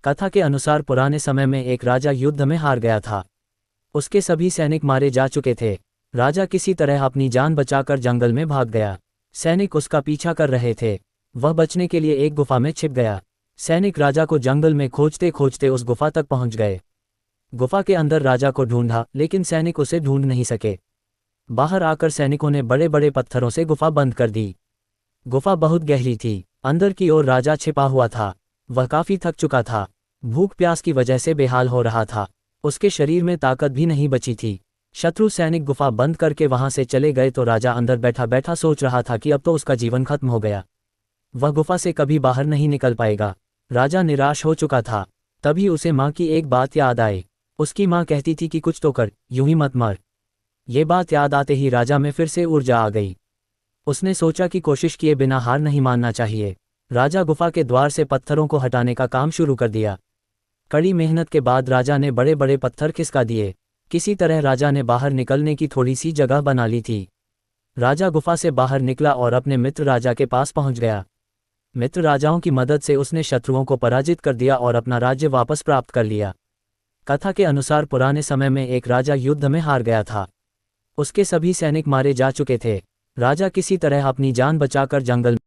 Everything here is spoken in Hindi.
कथा के अनुसार पुराने समय में एक राजा युद्ध में हार गया था। उसके सभी सैनिक मारे जा चुके थे। राजा किसी तरह अपनी जान बचाकर जंगल में भाग गया। सैनिक उसका पीछा कर रहे थे। वह बचने के लिए एक गुफा में छिप गया। सैनिक राजा को जंगल में खोजते खोजते उस गुफा तक पहुंच गए। गुफा के अंदर राजा को ढूंढा, लेकिन सैनिक उसे ढूंढ नहीं सके। बाहर आकर सैनिकों ने बड़े बड़े पत्थरों से गुफा बंद कर दी। गुफा बहुत गहरी थी। अंदर की ओर राजा छिपा हुआ था। वह काफी थक चुका था। भूख प्यास की वजह से बेहाल हो रहा था। उसके शरीर में ताकत भी नहीं बची थी। शत्रु सैनिक गुफा बंद करके वहां से चले गए तो राजा अंदर बैठा बैठा सोच रहा था कि अब तो उसका जीवन खत्म हो गया। वह गुफा से कभी बाहर नहीं निकल पाएगा। राजा निराश हो चुका था। तभी उसे माँ की एक बात याद आई। उसकी माँ कहती थी कि कुछ तो कर, यूं ही मत मर। ये बात याद आते ही राजा में फिर से ऊर्जा आ गई। उसने सोचा कि कोशिश किए बिना हार नहीं मानना चाहिए। राजा गुफा के द्वार से पत्थरों को हटाने का काम शुरू कर दिया। कड़ी मेहनत के बाद राजा ने बड़े बड़े पत्थर खिसका दिए। किसी तरह राजा ने बाहर निकलने की थोड़ी सी जगह बना ली थी। राजा गुफा से बाहर निकला और अपने मित्र राजा के पास पहुंच गया। मित्र राजाओं की मदद से उसने शत्रुओं को पराजित कर दिया और अपना राज्य वापस प्राप्त कर लिया। कथा के अनुसार पुराने समय में एक राजा युद्ध में हार गया था। उसके सभी सैनिक मारे जा चुके थे। राजा किसी तरह अपनी जान बचाकर जंगल